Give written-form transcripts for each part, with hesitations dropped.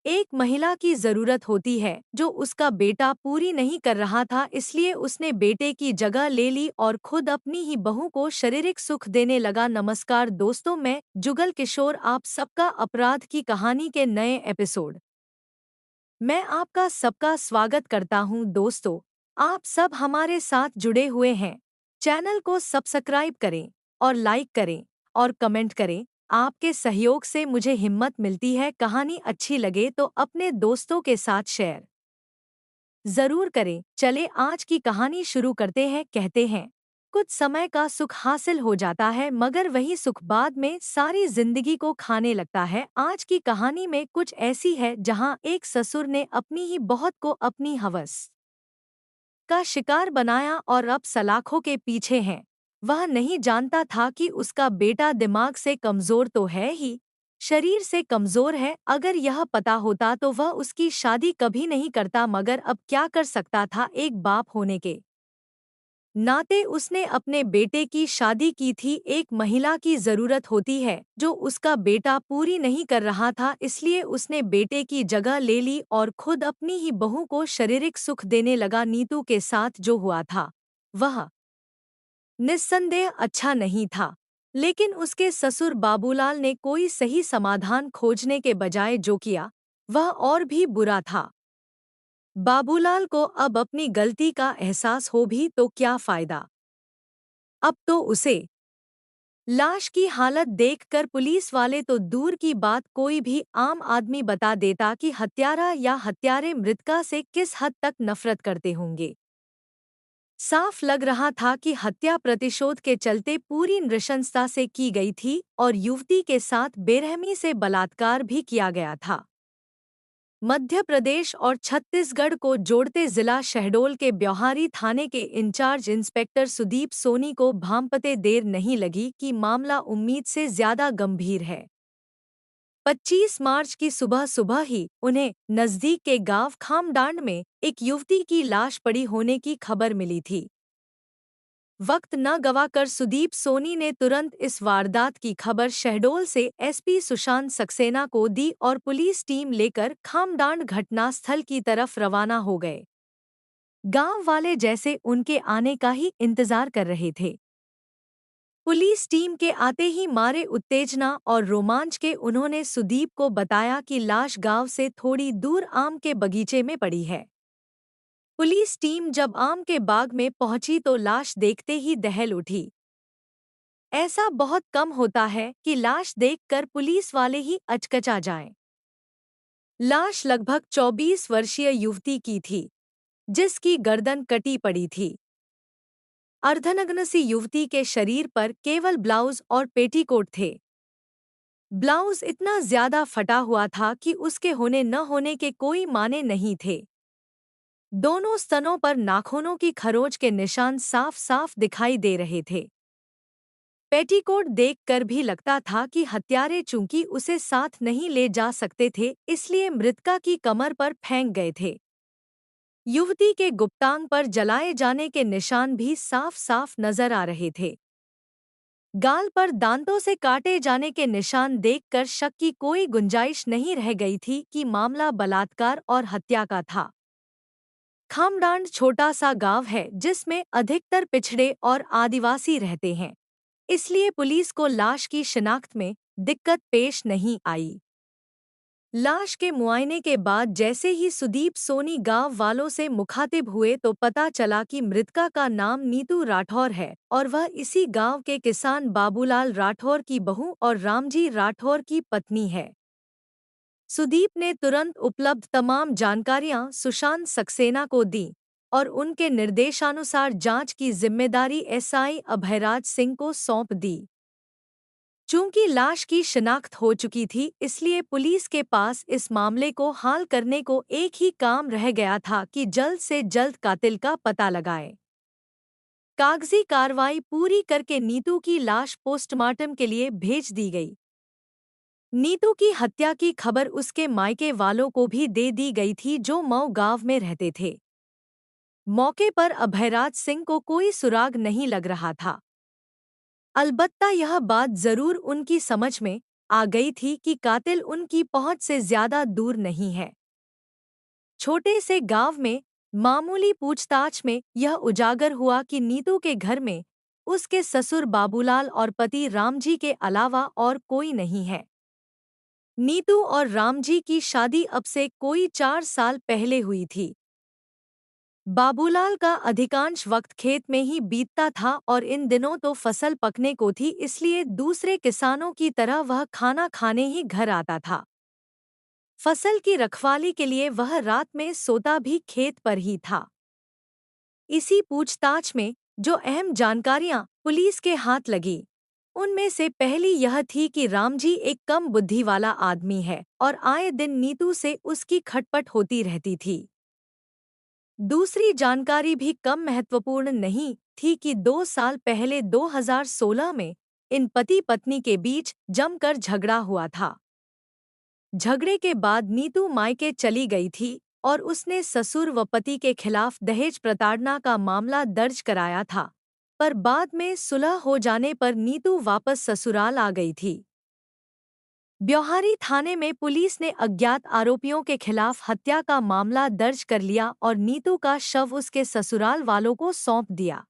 एक महिला की जरूरत होती है जो उसका बेटा पूरी नहीं कर रहा था, इसलिए उसने बेटे की जगह ले ली और खुद अपनी ही बहू को शारीरिक सुख देने लगा। नमस्कार दोस्तों, मैं जुगल किशोर आप सबका अपराध की कहानी के नए एपिसोड मैं आपका सबका स्वागत करता हूं। दोस्तों, आप सब हमारे साथ जुड़े हुए हैं। चैनल को सब्सक्राइब करें और लाइक करें और कमेंट करें। आपके सहयोग से मुझे हिम्मत मिलती है। कहानी अच्छी लगे तो अपने दोस्तों के साथ शेयर जरूर करें। चले आज की कहानी शुरू करते हैं। कहते हैं, कुछ समय का सुख हासिल हो जाता है मगर वही सुख बाद में सारी जिंदगी को खाने लगता है। आज की कहानी में कुछ ऐसी है जहां एक ससुर ने अपनी ही बहुत को अपनी हवस का शिकार बनाया और अब सलाखों के पीछे है। वह नहीं जानता था कि उसका बेटा दिमाग से कमजोर तो है ही, शरीर से कमजोर है। अगर यह पता होता तो वह उसकी शादी कभी नहीं करता, मगर अब क्या कर सकता था। एक बाप होने के नाते उसने अपने बेटे की शादी की थी। एक महिला की जरूरत होती है जो उसका बेटा पूरी नहीं कर रहा था, इसलिए उसने बेटे की जगह ले ली और खुद अपनी ही बहू को शारीरिक सुख देने लगा। नीतू के साथ जो हुआ था वह निस्संदेह अच्छा नहीं था, लेकिन उसके ससुर बाबूलाल ने कोई सही समाधान खोजने के बजाय जो किया वह और भी बुरा था। बाबूलाल को अब अपनी गलती का एहसास हो भी तो क्या फायदा। अब तो उसे लाश की हालत देखकर पुलिस वाले तो दूर की बात, कोई भी आम आदमी बता देता कि हत्यारा या हत्यारे मृतका से किस हद तक नफरत करते होंगे। साफ लग रहा था कि हत्या प्रतिशोध के चलते पूरी नृशंसता से की गई थी और युवती के साथ बेरहमी से बलात्कार भी किया गया था। मध्य प्रदेश और छत्तीसगढ़ को जोड़ते जिला शहडोल के ब्यौहारी थाने के इंचार्ज इंस्पेक्टर सुदीप सोनी को भांपते देर नहीं लगी कि मामला उम्मीद से ज्यादा गंभीर है। 25 मार्च की सुबह सुबह ही उन्हें नजदीक के गांव खामडांड में एक युवती की लाश पड़ी होने की खबर मिली थी। वक्त न गवाकर सुदीप सोनी ने तुरंत इस वारदात की खबर शहडोल से एसपी सुशांत सक्सेना को दी और पुलिस टीम लेकर खामडांड घटनास्थल की तरफ रवाना हो गए। गांव वाले जैसे उनके आने का ही इंतजार कर रहे थे। पुलिस टीम के आते ही मारे उत्तेजना और रोमांच के उन्होंने सुदीप को बताया कि लाश गांव से थोड़ी दूर आम के बगीचे में पड़ी है। पुलिस टीम जब आम के बाग में पहुंची तो लाश देखते ही दहल उठी। ऐसा बहुत कम होता है कि लाश देखकर पुलिस वाले ही अचकचा जाएं। लाश लगभग 24 वर्षीय युवती की थी, जिसकी गर्दन कटी पड़ी थी। अर्धनग्न सी युवती के शरीर पर केवल ब्लाउज और पेटीकोट थे। ब्लाउज इतना ज्यादा फटा हुआ था कि उसके होने न होने के कोई माने नहीं थे। दोनों स्तनों पर नाखूनों की खरोंच के निशान साफ साफ दिखाई दे रहे थे। पेटीकोट देखकर भी लगता था कि हत्यारे चूंकि उसे साथ नहीं ले जा सकते थे, इसलिए मृतका की कमर पर फेंक गए थे। युवती के गुप्तांग पर जलाए जाने के निशान भी साफ साफ नजर आ रहे थे। गाल पर दांतों से काटे जाने के निशान देखकर शक की कोई गुंजाइश नहीं रह गई थी कि मामला बलात्कार और हत्या का था। खामडांड छोटा सा गांव है जिसमें अधिकतर पिछड़े और आदिवासी रहते हैं, इसलिए पुलिस को लाश की शिनाख्त में दिक्कत पेश नहीं आई। लाश के मुआयने के बाद जैसे ही सुदीप सोनी गांव वालों से मुखातिब हुए तो पता चला कि मृतका का नाम नीतू राठौर है और वह इसी गांव के किसान बाबूलाल राठौर की बहू और रामजी राठौर की पत्नी है। सुदीप ने तुरंत उपलब्ध तमाम जानकारियां सुशांत सक्सेना को दी और उनके निर्देशानुसार जांच की जिम्मेदारी एसआई अभयराज सिंह को सौंप दी। चूंकि लाश की शिनाख्त हो चुकी थी, इसलिए पुलिस के पास इस मामले को हाल करने को एक ही काम रह गया था कि जल्द से जल्द कातिल का पता लगाए। कागजी कार्रवाई पूरी करके नीतू की लाश पोस्टमार्टम के लिए भेज दी गई। नीतू की हत्या की खबर उसके मायके वालों को भी दे दी गई थी जो मऊ गांव में रहते थे। मौके पर अभयराज सिंह को कोई सुराग नहीं लग रहा था। अलबत्ता यह बात जरूर उनकी समझ में आ गई थी कि कातिल उनकी पहुंच से ज्यादा दूर नहीं है। छोटे से गांव में मामूली पूछताछ में यह उजागर हुआ कि नीतू के घर में उसके ससुर बाबूलाल और पति रामजी के अलावा और कोई नहीं है। नीतू और रामजी की शादी अब से कोई 4 साल पहले हुई थी। बाबूलाल का अधिकांश वक्त खेत में ही बीतता था और इन दिनों तो फसल पकने को थी, इसलिए दूसरे किसानों की तरह वह खाना खाने ही घर आता था। फसल की रखवाली के लिए वह रात में सोता भी खेत पर ही था। इसी पूछताछ में जो अहम जानकारियां पुलिस के हाथ लगी, उनमें से पहली यह थी कि रामजी एक कम बुद्धि वाला आदमी है और आए दिन नीतू से उसकी खटपट होती रहती थी। दूसरी जानकारी भी कम महत्वपूर्ण नहीं थी कि 2 साल पहले 2016 में इन पति पत्नी के बीच जमकर झगड़ा हुआ था। झगड़े के बाद नीतू मायके चली गई थी और उसने ससुर व पति के खिलाफ दहेज प्रताड़ना का मामला दर्ज कराया था, पर बाद में सुलह हो जाने पर नीतू वापस ससुराल आ गई थी। ब्योहारी थाने में पुलिस ने अज्ञात आरोपियों के खिलाफ हत्या का मामला दर्ज कर लिया और नीतू का शव उसके ससुराल वालों को सौंप दिया।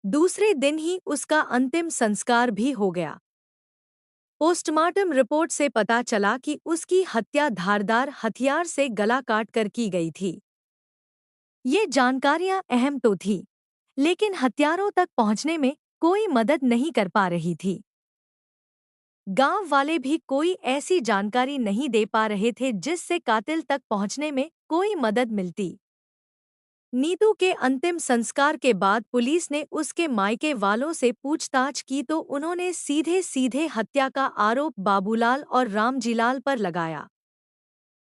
दूसरे दिन ही उसका अंतिम संस्कार भी हो गया। पोस्टमार्टम रिपोर्ट से पता चला कि उसकी हत्या धारदार हथियार से गला काट कर की गई थी। ये जानकारियां अहम तो थी, लेकिन हत्यारों तक पहुंचने में कोई मदद नहीं कर पा रही थी। गांव वाले भी कोई ऐसी जानकारी नहीं दे पा रहे थे जिससे कातिल तक पहुंचने में कोई मदद मिलती। नीतू के अंतिम संस्कार के बाद पुलिस ने उसके मायके वालों से पूछताछ की तो उन्होंने सीधे सीधे हत्या का आरोप बाबूलाल और रामजीलाल पर लगाया।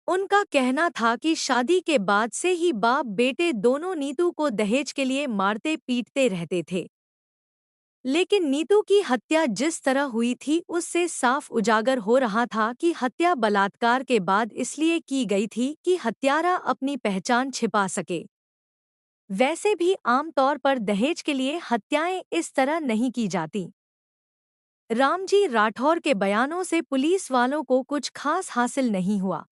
उनका कहना था कि शादी के बाद से ही बाप बेटे दोनों नीतू को दहेज के लिए मारते पीटते रहते थे। लेकिन नीतू की हत्या जिस तरह हुई थी उससे साफ उजागर हो रहा था कि हत्या बलात्कार के बाद इसलिए की गई थी कि हत्यारा अपनी पहचान छिपा सके। वैसे भी आमतौर पर दहेज के लिए हत्याएं इस तरह नहीं की जाती। रामजी राठौर के बयानों से पुलिस वालों को कुछ खास हासिल नहीं हुआ,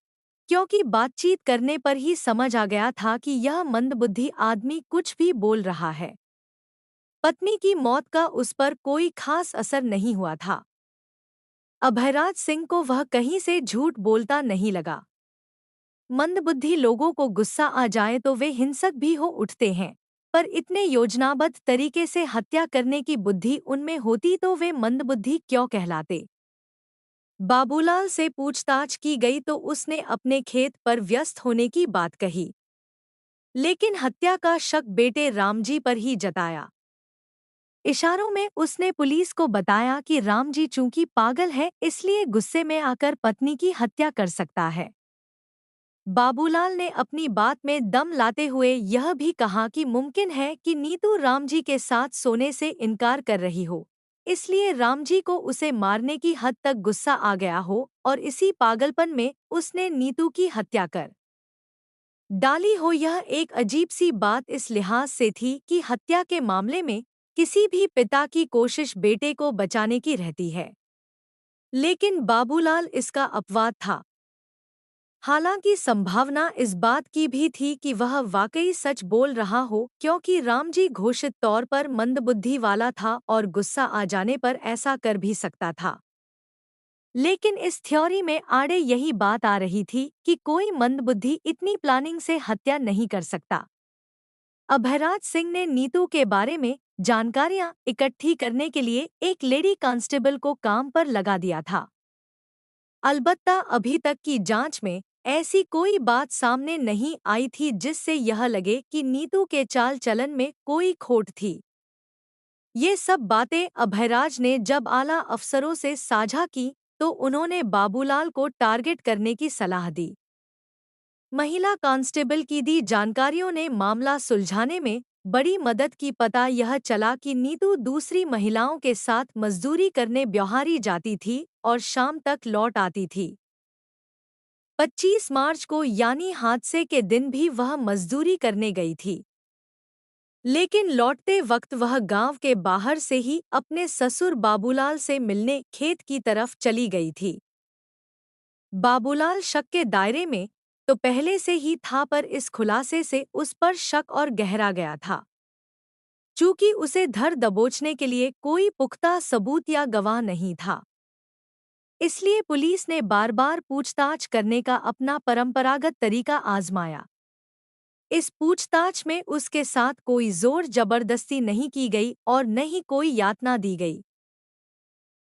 क्योंकि बातचीत करने पर ही समझ आ गया था कि यह मंदबुद्धि आदमी कुछ भी बोल रहा है। पत्नी की मौत का उस पर कोई खास असर नहीं हुआ था। अभयराज सिंह को वह कहीं से झूठ बोलता नहीं लगा। मंदबुद्धि लोगों को गुस्सा आ जाए तो वे हिंसक भी हो उठते हैं, पर इतने योजनाबद्ध तरीके से हत्या करने की बुद्धि उनमें होती तो वे मंदबुद्धि क्यों कहलाते। बाबूलाल से पूछताछ की गई तो उसने अपने खेत पर व्यस्त होने की बात कही, लेकिन हत्या का शक बेटे रामजी पर ही जताया। इशारों में उसने पुलिस को बताया कि रामजी चूंकि पागल है इसलिए गुस्से में आकर पत्नी की हत्या कर सकता है। बाबूलाल ने अपनी बात में दम लाते हुए यह भी कहा कि मुमकिन है कि नीतू रामजी के साथ सोने से इनकार कर रही हो, इसलिए रामजी को उसे मारने की हद तक गुस्सा आ गया हो और इसी पागलपन में उसने नीतू की हत्या कर डाली हो। यह एक अजीब सी बात इस लिहाज से थी कि हत्या के मामले में किसी भी पिता की कोशिश बेटे को बचाने की रहती है, लेकिन बाबूलाल इसका अपवाद था। हालांकि संभावना इस बात की भी थी कि वह वाकई सच बोल रहा हो, क्योंकि रामजी घोषित तौर पर मंदबुद्धि वाला था और गुस्सा आ जाने पर ऐसा कर भी सकता था। लेकिन इस थ्योरी में आड़े यही बात आ रही थी कि कोई मंदबुद्धि इतनी प्लानिंग से हत्या नहीं कर सकता। अभयराज सिंह ने नीतू के बारे में जानकारियां इकट्ठी करने के लिए एक लेडी कांस्टेबल को काम पर लगा दिया था। अलबत्ता अभी तक की जांच में ऐसी कोई बात सामने नहीं आई थी जिससे यह लगे कि नीतू के चाल चलन में कोई खोट थी। ये सब बातें अभयराज ने जब आला अफसरों से साझा की तो उन्होंने बाबूलाल को टारगेट करने की सलाह दी। महिला कांस्टेबल की दी जानकारियों ने मामला सुलझाने में बड़ी मदद की। पता यह चला कि नीतू दूसरी महिलाओं के साथ मजदूरी करने ब्योहारी जाती थी और शाम तक लौट आती थी। 25 मार्च को यानी हादसे के दिन भी वह मजदूरी करने गई थी। लेकिन लौटते वक्त वह गांव के बाहर से ही अपने ससुर बाबूलाल से मिलने खेत की तरफ चली गई थी। बाबूलाल शक के दायरे में तो पहले से ही था, पर इस खुलासे से उस पर शक और गहरा गया था। चूंकि उसे धर दबोचने के लिए कोई पुख्ता सबूत या गवाह नहीं था, इसलिए पुलिस ने बार बार पूछताछ करने का अपना परंपरागत तरीका आजमाया। इस पूछताछ में उसके साथ कोई जोर जबरदस्ती नहीं की गई और न ही कोई यातना दी गई।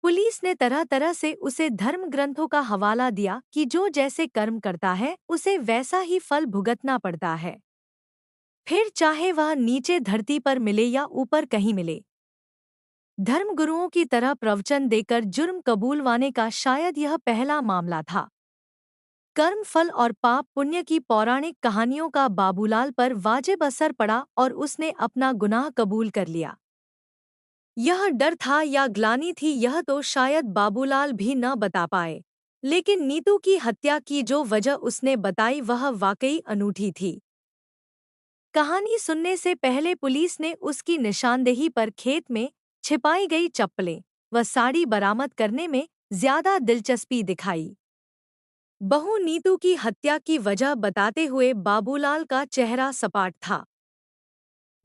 पुलिस ने तरह तरह से उसे धर्म ग्रंथों का हवाला दिया कि जो जैसे कर्म करता है उसे वैसा ही फल भुगतना पड़ता है, फिर चाहे वह नीचे धरती पर मिले या ऊपर कहीं मिले। धर्मगुरुओं की तरह प्रवचन देकर जुर्म कबूलवाने का शायद यह पहला मामला था। कर्म फल और पाप पुण्य की पौराणिक कहानियों का बाबूलाल पर वाजिब असर पड़ा और उसने अपना गुनाह कबूल कर लिया। यह डर था या ग्लानि थी, यह तो शायद बाबूलाल भी न बता पाए, लेकिन नीतू की हत्या की जो वजह उसने बताई वह वाकई अनूठी थी। कहानी सुनने से पहले पुलिस ने उसकी निशानदेही पर खेत में छिपाई गई चप्पलें व साड़ी बरामद करने में ज्यादा दिलचस्पी दिखाई। बहू नीतू की हत्या की वजह बताते हुए बाबूलाल का चेहरा सपाट था।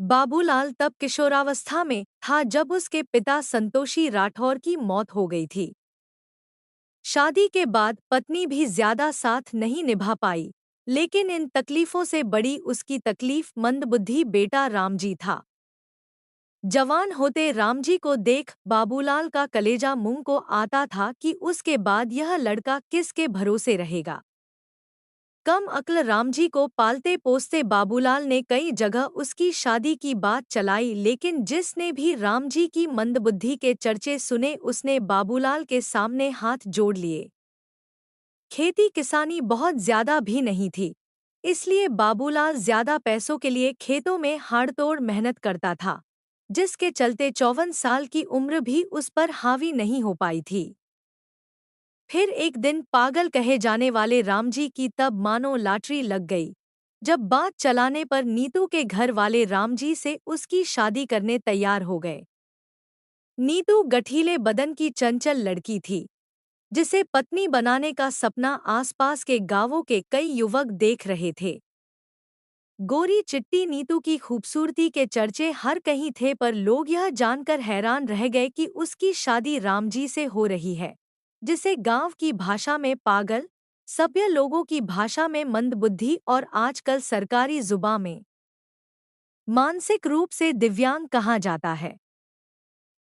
बाबूलाल तब किशोरावस्था में था जब उसके पिता संतोषी राठौर की मौत हो गई थी। शादी के बाद पत्नी भी ज्यादा साथ नहीं निभा पाई, लेकिन इन तकलीफों से बड़ी उसकी तकलीफ मंदबुद्धि बेटा रामजी था। जवान होते रामजी को देख बाबूलाल का कलेजा मुंह को आता था कि उसके बाद यह लड़का किसके भरोसे रहेगा। कम अक्ल रामजी को पालते पोसते बाबूलाल ने कई जगह उसकी शादी की बात चलाई, लेकिन जिसने भी रामजी की मंदबुद्धि के चर्चे सुने उसने बाबूलाल के सामने हाथ जोड़ लिए। खेती किसानी बहुत ज्यादा भी नहीं थी, इसलिए बाबूलाल ज्यादा पैसों के लिए खेतों में हाड़तोड़ मेहनत करता था, जिसके चलते 54 साल की उम्र भी उस पर हावी नहीं हो पाई थी। फिर एक दिन पागल कहे जाने वाले रामजी की तब मानो लॉटरी लग गई, जब बात चलाने पर नीतू के घर वाले रामजी से उसकी शादी करने तैयार हो गए। नीतू गठीले बदन की चंचल लड़की थी, जिसे पत्नी बनाने का सपना आसपास के गांवों के कई युवक देख रहे थे। गोरी चिट्टी नीतू की खूबसूरती के चर्चे हर कहीं थे, पर लोग यह जानकर हैरान रह गए कि उसकी शादी रामजी से हो रही है, जिसे गांव की भाषा में पागल, सभ्य लोगों की भाषा में मंदबुद्धि और आजकल सरकारी जुबान में मानसिक रूप से दिव्यांग कहा जाता है।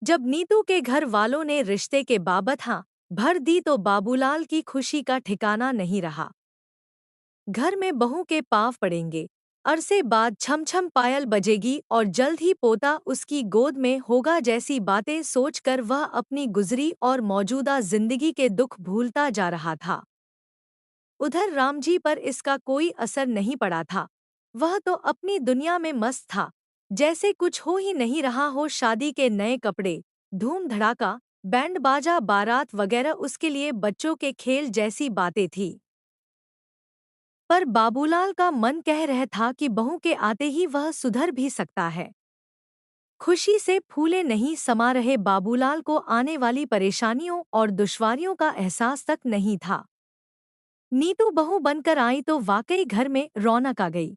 जब नीतू के घर वालों ने रिश्ते के बाबत हाँ भर दी तो बाबूलाल की खुशी का ठिकाना नहीं रहा। घर में बहू के पाँव पड़ेंगे, अरसे बाद छम-छम पायल बजेगी और जल्द ही पोता उसकी गोद में होगा जैसी बातें सोचकर वह अपनी गुजरी और मौजूदा जिंदगी के दुख भूलता जा रहा था। उधर रामजी पर इसका कोई असर नहीं पड़ा था। वह तो अपनी दुनिया में मस्त था, जैसे कुछ हो ही नहीं रहा हो। शादी के नए कपड़े, धूम धड़ाका, बैंड बाजा, बारात वगैरह उसके लिए बच्चों के खेल जैसी बातें थी। पर बाबूलाल का मन कह रहा था कि बहू के आते ही वह सुधर भी सकता है। खुशी से फूले नहीं समा रहे बाबूलाल को आने वाली परेशानियों और दुश्वारियों का एहसास तक नहीं था। नीतू बहू बनकर आई तो वाकई घर में रौनक आ गई,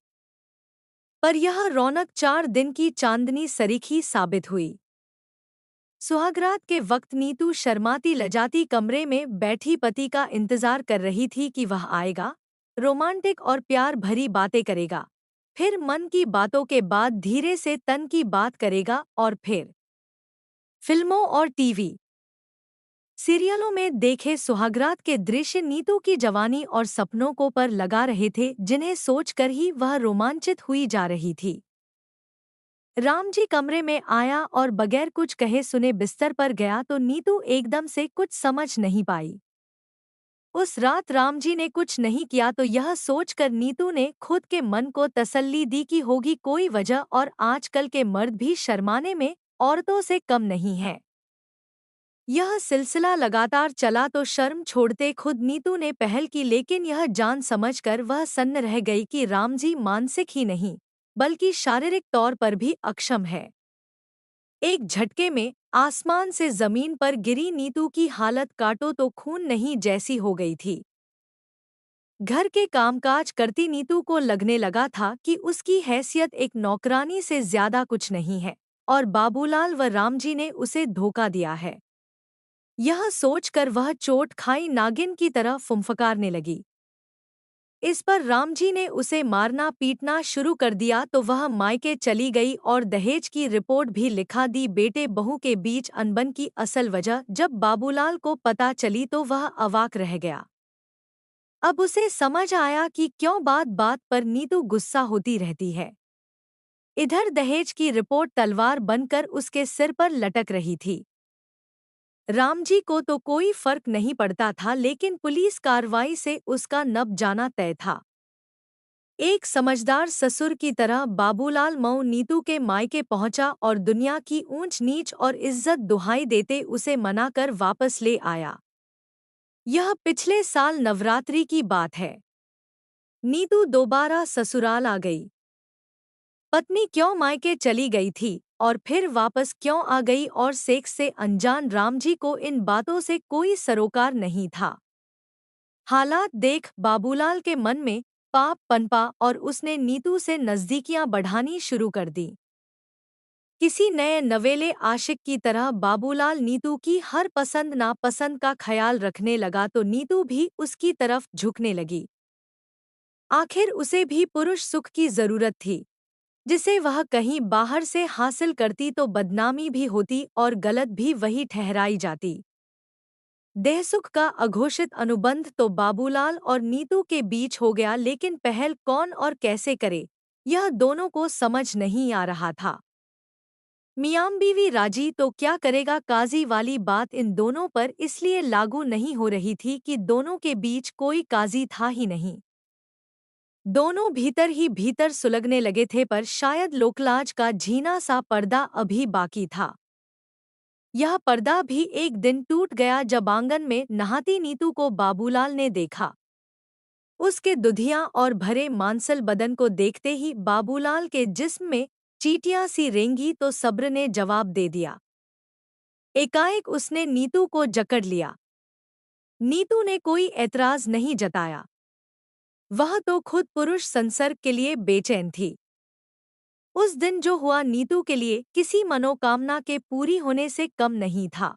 पर यह रौनक 4 दिन की चांदनी सरीखी साबित हुई। सुहागरात के वक्त नीतू शर्माती लजाती कमरे में बैठी पति का इंतजार कर रही थी कि वह आएगा, रोमांटिक और प्यार भरी बातें करेगा, फिर मन की बातों के बाद धीरे से तन की बात करेगा और फिर फिल्मों और टीवी सीरियलों में देखे सुहागरात के दृश्य नीतू की जवानी और सपनों को पर लगा रहे थे, जिन्हें सोचकर ही वह रोमांचित हुई जा रही थी। रामजी कमरे में आया और बगैर कुछ कहे सुने बिस्तर पर गया तो नीतू एकदम से कुछ समझ नहीं पाई। उस रात रामजी ने कुछ नहीं किया तो यह सोचकर नीतू ने खुद के मन को तसल्ली दी कि होगी कोई वजह, और आजकल के मर्द भी शर्माने में औरतों से कम नहीं है। यह सिलसिला लगातार चला तो शर्म छोड़ते खुद नीतू ने पहल की, लेकिन यह जान समझकर वह सन्न रह गई कि रामजी मानसिक ही नहीं बल्कि शारीरिक तौर पर भी अक्षम है। एक झटके में आसमान से जमीन पर गिरी नीतू की हालत काटो तो खून नहीं जैसी हो गई थी। घर के कामकाज करती नीतू को लगने लगा था कि उसकी हैसियत एक नौकरानी से ज्यादा कुछ नहीं है और बाबूलाल व रामजी ने उसे धोखा दिया है। यह सोचकर वह चोट खाई नागिन की तरह फुंफकारने लगी। इस पर रामजी ने उसे मारना पीटना शुरू कर दिया तो वह मायके चली गई और दहेज की रिपोर्ट भी लिखा दी। बेटे बहू के बीच अनबन की असल वजह जब बाबूलाल को पता चली तो वह अवाक रह गया। अब उसे समझ आया कि क्यों बात बात पर नीतू गुस्सा होती रहती है। इधर दहेज की रिपोर्ट तलवार बनकर उसके सिर पर लटक रही थी। रामजी को तो कोई फर्क नहीं पड़ता था, लेकिन पुलिस कार्रवाई से उसका नब जाना तय था। एक समझदार ससुर की तरह बाबूलाल मऊ नीतू के मायके पहुंचा और दुनिया की ऊंच नीच और इज्जत दुहाई देते उसे मनाकर वापस ले आया। यह पिछले साल नवरात्रि की बात है। नीतू दोबारा ससुराल आ गई। पत्नी क्यों मायके चली गई थी और फिर वापस क्यों आ गई और सेक्स से अनजान रामजी को इन बातों से कोई सरोकार नहीं था। हालात देख बाबूलाल के मन में पाप पनपा और उसने नीतू से नजदीकियां बढ़ानी शुरू कर दी। किसी नए नवेले आशिक की तरह बाबूलाल नीतू की हर पसंद नापसंद का ख्याल रखने लगा तो नीतू भी उसकी तरफ झुकने लगी। आखिर उसे भी पुरुष सुख की जरूरत थी, जिसे वह कहीं बाहर से हासिल करती तो बदनामी भी होती और गलत भी वही ठहराई जाती। देहसुख का अघोषित अनुबंध तो बाबूलाल और नीतू के बीच हो गया, लेकिन पहल कौन और कैसे करे, यह दोनों को समझ नहीं आ रहा था। मियां बीवी राजी तो क्या करेगा, काजी वाली बात इन दोनों पर इसलिए लागू नहीं हो रही थी कि दोनों के बीच कोई काजी था ही नहीं। दोनों भीतर ही भीतर सुलगने लगे थे, पर शायद लोकलाज का झीना सा पर्दा अभी बाकी था। यह पर्दा भी एक दिन टूट गया जब आंगन में नहाती नीतू को बाबूलाल ने देखा। उसके दुधिया और भरे मांसल बदन को देखते ही बाबूलाल के जिस्म में चींटियां सी रेंगी तो सब्र ने जवाब दे दिया। एकाएक उसने नीतू को जकड़ लिया। नीतू ने कोई ऐतराज नहीं जताया। वह तो खुद पुरुष संसर्ग के लिए बेचैन थी। उस दिन जो हुआ नीतू के लिए किसी मनोकामना के पूरी होने से कम नहीं था।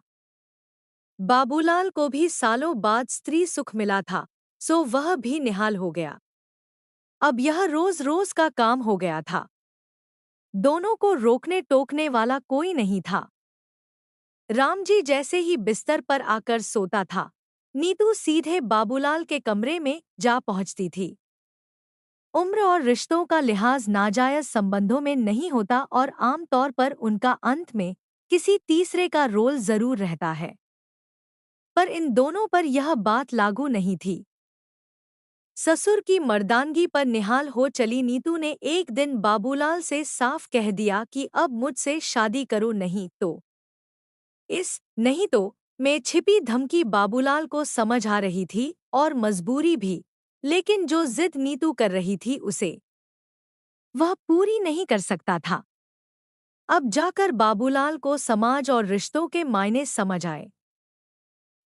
बाबूलाल को भी सालों बाद स्त्री सुख मिला था, सो वह भी निहाल हो गया। अब यह रोज रोज का काम हो गया था। दोनों को रोकने टोकने वाला कोई नहीं था। रामजी जैसे ही बिस्तर पर आकर सोता था, नीतू सीधे बाबूलाल के कमरे में जा पहुंचती थी। उम्र और रिश्तों का लिहाज नाजायज संबंधों में नहीं होता और आमतौर पर उनका अंत में किसी तीसरे का रोल जरूर रहता है, पर इन दोनों पर यह बात लागू नहीं थी। ससुर की मर्दानगी पर निहाल हो चली नीतू ने एक दिन बाबूलाल से साफ कह दिया कि अब मुझसे शादी करो, नहीं तो इस नहीं तो में छिपी धमकी बाबूलाल को समझ आ रही थी और मजबूरी भी, लेकिन जो जिद नीतू कर रही थी उसे वह पूरी नहीं कर सकता था। अब जाकर बाबूलाल को समाज और रिश्तों के मायने समझ आए।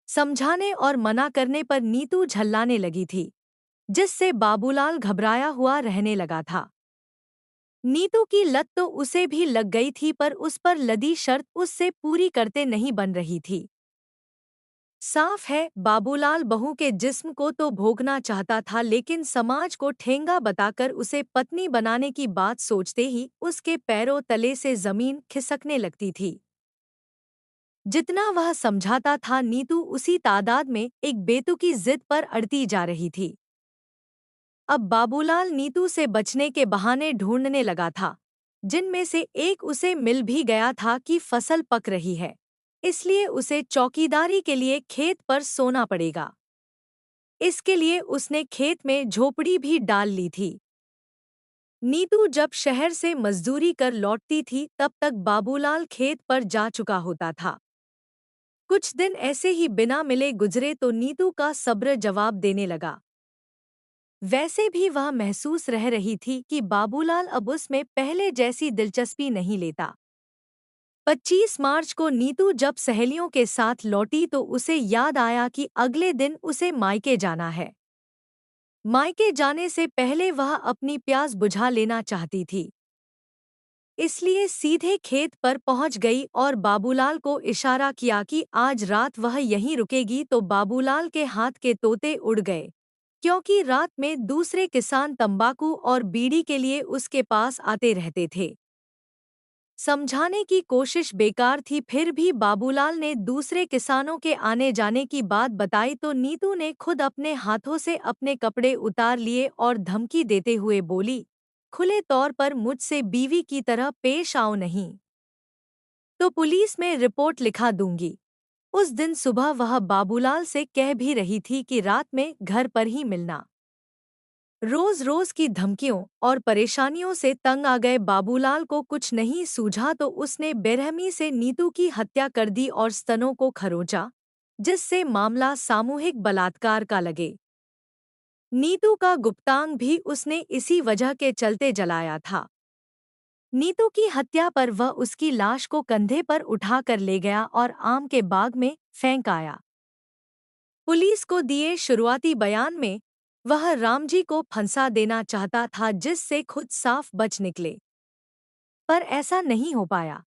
समझाने और मना करने पर नीतू झल्लाने लगी थी, जिससे बाबूलाल घबराया हुआ रहने लगा था। नीतू की लत तो उसे भी लग गई थी, पर उस पर लदी शर्त उससे पूरी करते नहीं बन रही थी। साफ है, बाबूलाल बहू के जिस्म को तो भोगना चाहता था, लेकिन समाज को ठेंगा बताकर उसे पत्नी बनाने की बात सोचते ही उसके पैरों तले से जमीन खिसकने लगती थी। जितना वह समझाता था, नीतू उसी तादाद में एक बेतुकी जिद पर अड़ती जा रही थी। अब बाबूलाल नीतू से बचने के बहाने ढूंढने लगा था, जिनमें से एक उसे मिल भी गया था कि फसल पक रही है, इसलिए उसे चौकीदारी के लिए खेत पर सोना पड़ेगा। इसके लिए उसने खेत में झोपड़ी भी डाल ली थी। नीतू जब शहर से मजदूरी कर लौटती थी तब तक बाबूलाल खेत पर जा चुका होता था। कुछ दिन ऐसे ही बिना मिले गुजरे तो नीतू का सब्र जवाब देने लगा। वैसे भी वह महसूस रह रही थी कि बाबूलाल अब उसमें पहले जैसी दिलचस्पी नहीं लेता। 25 मार्च को नीतू जब सहेलियों के साथ लौटी तो उसे याद आया कि अगले दिन उसे मायके जाना है। मायके जाने से पहले वह अपनी प्यास बुझा लेना चाहती थी, इसलिए सीधे खेत पर पहुंच गई और बाबूलाल को इशारा किया कि आज रात वह यहीं रुकेगी। तो बाबूलाल के हाथ के तोते उड़ गए, क्योंकि रात में दूसरे किसान तंबाकू और बीड़ी के लिए उसके पास आते रहते थे। समझाने की कोशिश बेकार थी, फिर भी बाबूलाल ने दूसरे किसानों के आने जाने की बात बताई तो नीतू ने खुद अपने हाथों से अपने कपड़े उतार लिए और धमकी देते हुए बोली, खुले तौर पर मुझसे बीवी की तरह पेश आओ नहीं तो पुलिस में रिपोर्ट लिखा दूंगी। उस दिन सुबह वह बाबूलाल से कह भी रही थी कि रात में घर पर ही मिलना। रोज रोज की धमकियों और परेशानियों से तंग आ गए बाबूलाल को कुछ नहीं सूझा तो उसने बेरहमी से नीतू की हत्या कर दी और स्तनों को खरोंचा, जिससे मामला सामूहिक बलात्कार का लगे। नीतू का गुप्तांग भी उसने इसी वजह के चलते जलाया था। नीतू की हत्या पर वह उसकी लाश को कंधे पर उठाकर ले गया और आम के बाग में फेंक आया। पुलिस को दिए शुरुआती बयान में वह रामजी को फंसा देना चाहता था जिससे खुद साफ बच निकले, पर ऐसा नहीं हो पाया।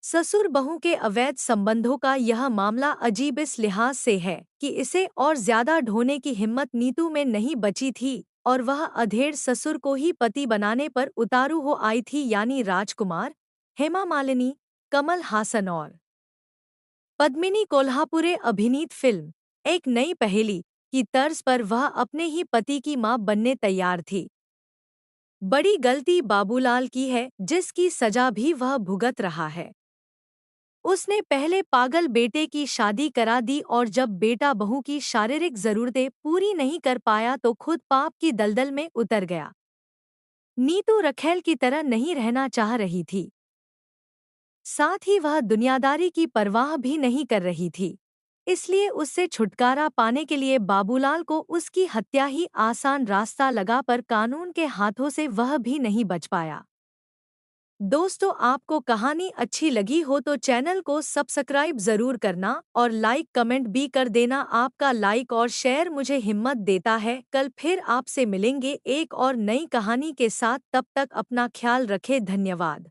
ससुर बहू के अवैध संबंधों का यह मामला अजीब इस लिहाज से है कि इसे और ज्यादा ढोने की हिम्मत नीतू में नहीं बची थी और वह अधेड़ ससुर को ही पति बनाने पर उतारू हो आई थी, यानी राजकुमार, हेमा मालिनी, कमल हासन और पद्मिनी कोल्हापुरे अभिनीत फिल्म एक नई पहेली की तर्ज पर वह अपने ही पति की मां बनने तैयार थी। बड़ी गलती बाबूलाल की है जिसकी सजा भी वह भुगत रहा है। उसने पहले पागल बेटे की शादी करा दी और जब बेटा बहू की शारीरिक जरूरतें पूरी नहीं कर पाया तो खुद पाप की दलदल में उतर गया। नीतू रखेल की तरह नहीं रहना चाह रही थी, साथ ही वह दुनियादारी की परवाह भी नहीं कर रही थी। इसलिए उससे छुटकारा पाने के लिए बाबूलाल को उसकी हत्या ही आसान रास्ता लगा, पर कानून के हाथों से वह भी नहीं बच पाया। दोस्तों, आपको कहानी अच्छी लगी हो तो चैनल को सब्सक्राइब जरूर करना और लाइक कमेंट भी कर देना। आपका लाइक और शेयर मुझे हिम्मत देता है। कल फिर आपसे मिलेंगे एक और नई कहानी के साथ, तब तक अपना ख्याल रखें। धन्यवाद।